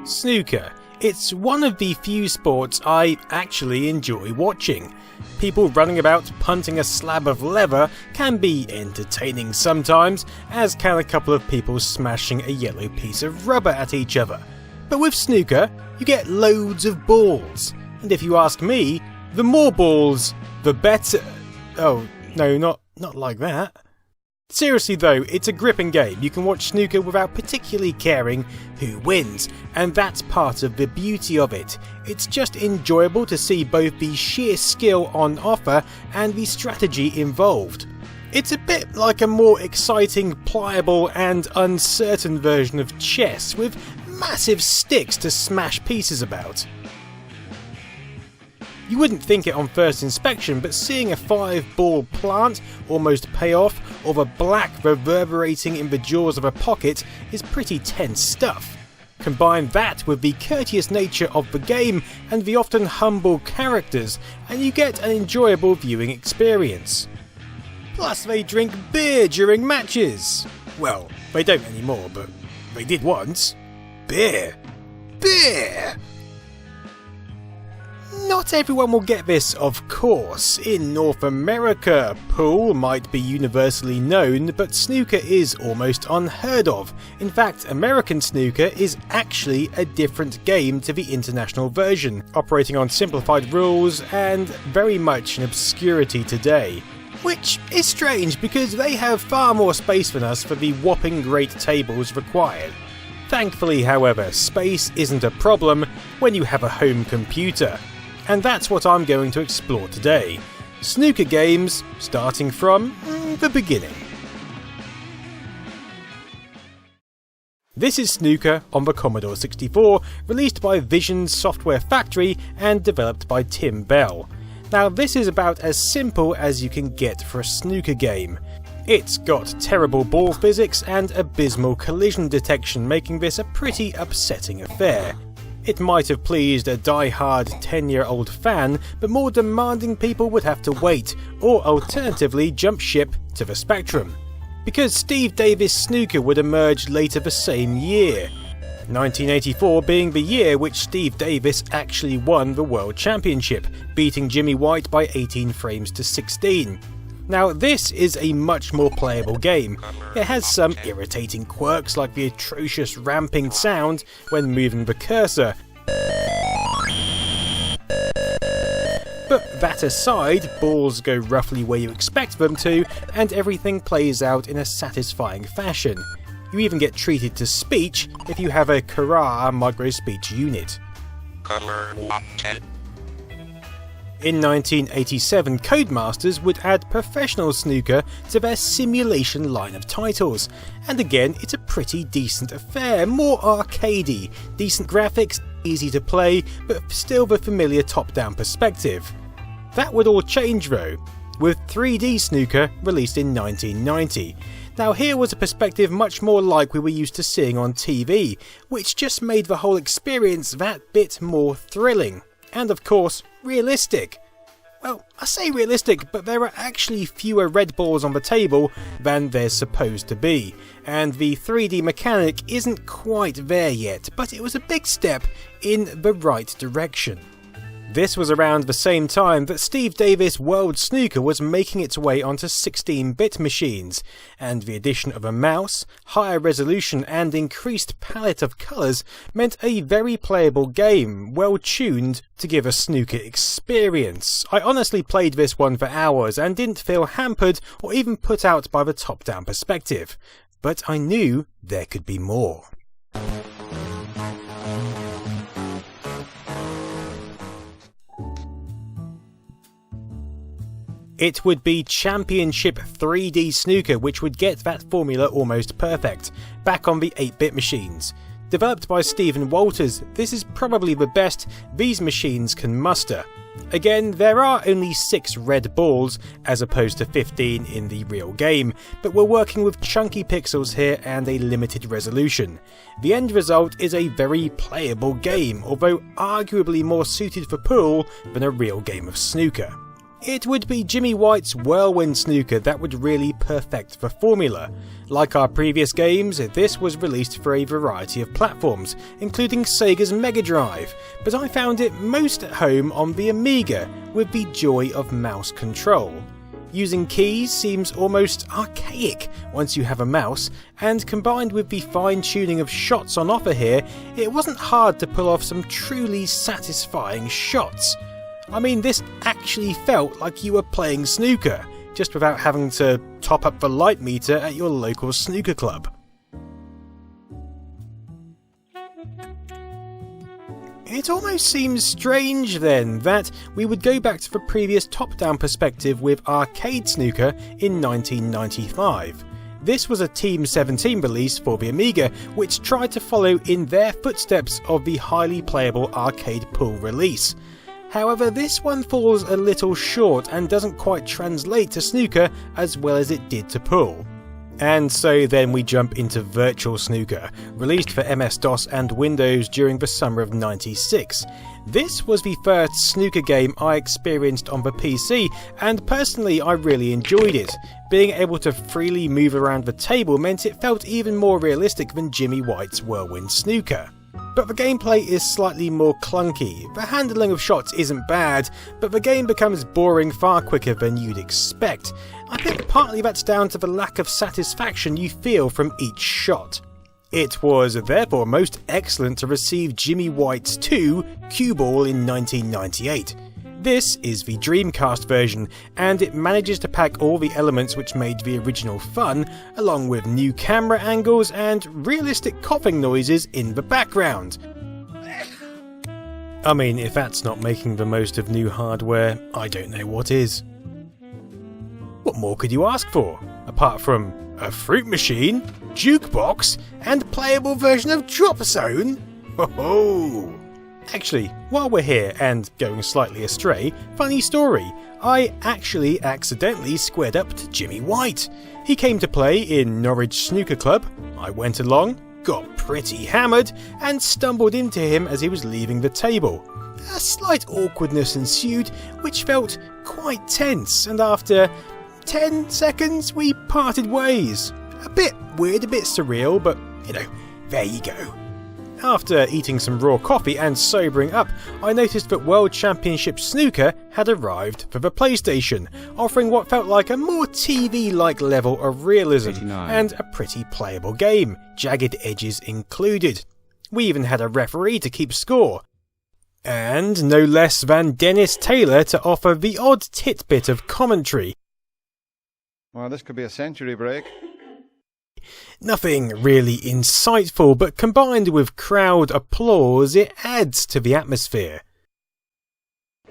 Snooker. It's one of the few sports I actually enjoy watching. People running about punting a slab of leather can be entertaining sometimes, as can a couple of people smashing a yellow piece of rubber at each other. But with snooker, you get loads of balls. And if you ask me, the more balls, the better. Oh, no, not like that. Seriously though, it's a gripping game. You can watch snooker without particularly caring who wins, and that's part of the beauty of it. It's just enjoyable to see both the sheer skill on offer and the strategy involved. It's a bit like a more exciting, pliable and uncertain version of chess, with massive sticks to smash pieces about. You wouldn't think it on first inspection, but seeing a 5-ball plant almost pay off, or the black reverberating in the jaws of a pocket, is pretty tense stuff. Combine that with the courteous nature of the game and the often humble characters, and you get an enjoyable viewing experience. Plus they drink beer during matches. Well, they don't anymore, but they did once. Beer! Beer! Not everyone will get this, of course. In North America, pool might be universally known, but snooker is almost unheard of. In fact, American snooker is actually a different game to the international version, operating on simplified rules and very much in obscurity today. Which is strange because they have far more space than us for the whopping great tables required. Thankfully, however, space isn't a problem when you have a home computer. And that's what I'm going to explore today. Snooker games, starting from the beginning. This is Snooker on the Commodore 64, released by Vision Software Factory and developed by Tim Bell. Now this is about as simple as you can get for a snooker game. It's got terrible ball physics and abysmal collision detection, making this a pretty upsetting affair. It might have pleased a die-hard 10-year-old fan, but more demanding people would have to wait, or alternatively jump ship to the Spectrum. Because Steve Davis Snooker would emerge later the same year, 1984 being the year which Steve Davis actually won the World Championship, beating Jimmy White by 18 frames to 16. Now this is a much more playable game. It has some irritating quirks like the atrocious ramping sound when moving the cursor. But that aside, balls go roughly where you expect them to, and everything plays out in a satisfying fashion. You even get treated to speech if you have a Corel micro-speech unit. In 1987, Codemasters would add professional snooker to their simulation line of titles, and again it's a pretty decent affair, more arcadey, decent graphics, easy to play, but still the familiar top-down perspective. That would all change though, with 3D snooker released in 1990. Now here was a perspective much more like we were used to seeing on TV, which just made the whole experience that bit more thrilling. And of course, realistic. Well, I say realistic, but there are actually fewer red balls on the table than there's supposed to be, and the 3D mechanic isn't quite there yet, but it was a big step in the right direction. This was around the same time that Steve Davis World Snooker was making its way onto 16-bit machines, and the addition of a mouse, higher resolution and increased palette of colours meant a very playable game, well tuned to give a snooker experience. I honestly played this one for hours and didn't feel hampered or even put out by the top-down perspective, but I knew there could be more. It would be Championship 3D Snooker which would get that formula almost perfect, back on the 8-bit machines. Developed by Stephen Walters, this is probably the best these machines can muster. Again, there are only 6 red balls, as opposed to 15 in the real game, but we're working with chunky pixels here and a limited resolution. The end result is a very playable game, although arguably more suited for pool than a real game of snooker. It would be Jimmy White's Whirlwind Snooker that would really perfect the formula. Like our previous games, this was released for a variety of platforms, including Sega's Mega Drive, but I found it most at home on the Amiga, with the joy of mouse control. Using keys seems almost archaic once you have a mouse, and combined with the fine tuning of shots on offer here, it wasn't hard to pull off some truly satisfying shots. I mean, this actually felt like you were playing snooker, just without having to top up the light meter at your local snooker club. It almost seems strange then that we would go back to the previous top-down perspective with Arcade Snooker in 1995. This was a Team 17 release for the Amiga, which tried to follow in their footsteps of the highly playable arcade pool release. However, this one falls a little short and doesn't quite translate to snooker as well as it did to pool. And so then we jump into Virtual Snooker, released for MS-DOS and Windows during the summer of '96. This was the first snooker game I experienced on the PC, and personally I really enjoyed it. Being able to freely move around the table meant it felt even more realistic than Jimmy White's Whirlwind Snooker. But the gameplay is slightly more clunky. The handling of shots isn't bad, but the game becomes boring far quicker than you'd expect. I think partly that's down to the lack of satisfaction you feel from each shot. It was therefore most excellent to receive Jimmy White's 2 Cue Ball in 1998. This is the Dreamcast version, and it manages to pack all the elements which made the original fun, along with new camera angles and realistic coughing noises in the background. I mean, if that's not making the most of new hardware, I don't know what is. What more could you ask for, apart from a fruit machine, jukebox, and playable version of Drop Zone? Ho ho! Actually, while we're here and going slightly astray, funny story, I actually accidentally squared up to Jimmy White. He came to play in Norwich Snooker Club. I went along, got pretty hammered, and stumbled into him as he was leaving the table. A slight awkwardness ensued, which felt quite tense, and after 10 seconds we parted ways. A bit weird, a bit surreal, but you know, there you go. After eating some raw coffee and sobering up, I noticed that World Championship Snooker had arrived for the PlayStation, offering what felt like a more TV-like level of realism 89. And a pretty playable game, jagged edges included. We even had a referee to keep score. And no less than Dennis Taylor to offer the odd titbit of commentary. Well, this could be a century break. Nothing really insightful, but combined with crowd applause, it adds to the atmosphere.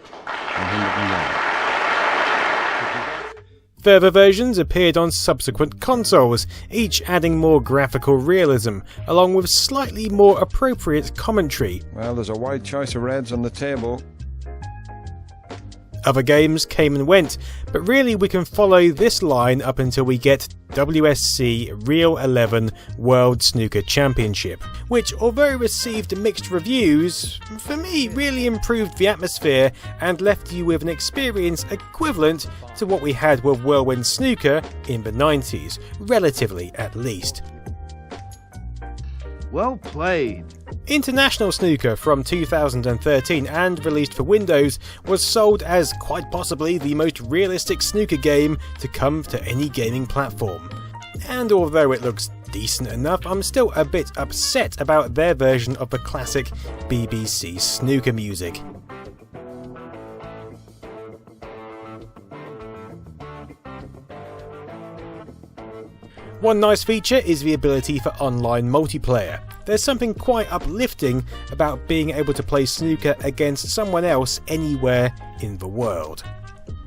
101. Further versions appeared on subsequent consoles, each adding more graphical realism, along with slightly more appropriate commentary. Well, there's a wide choice of reds on the table. Other games came and went, but really we can follow this line up until we get WSC Real 11 World Snooker Championship, which, although received mixed reviews, for me really improved the atmosphere and left you with an experience equivalent to what we had with Whirlwind Snooker in the 90s, relatively at least. Well played. International Snooker from 2013 and released for Windows was sold as quite possibly the most realistic snooker game to come to any gaming platform. And although it looks decent enough, I'm still a bit upset about their version of the classic BBC snooker music. One nice feature is the ability for online multiplayer. There's something quite uplifting about being able to play snooker against someone else anywhere in the world.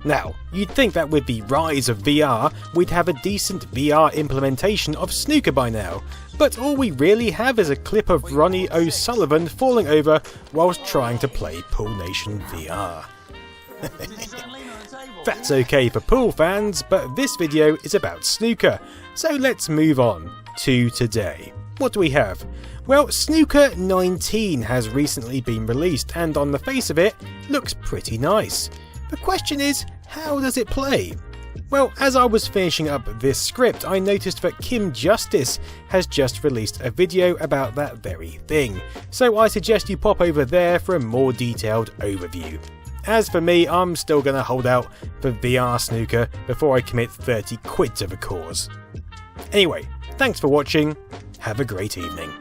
Now, you'd think that with the rise of VR, we'd have a decent VR implementation of snooker by now, but all we really have is a clip of Ronnie O'Sullivan falling over whilst trying to play Pool Nation VR. That's okay for pool fans, but this video is about snooker, so let's move on to today. What do we have? Well, Snooker 19 has recently been released, and on the face of it, looks pretty nice. The question is, How does it play? Well, as I was finishing up this script, I noticed that Kim Justice has just released a video about that very thing, so I suggest you pop over there for a more detailed overview. As for me, I'm still going to hold out for VR snooker before I commit 30 quid to the cause. Anyway, thanks for watching, have a great evening.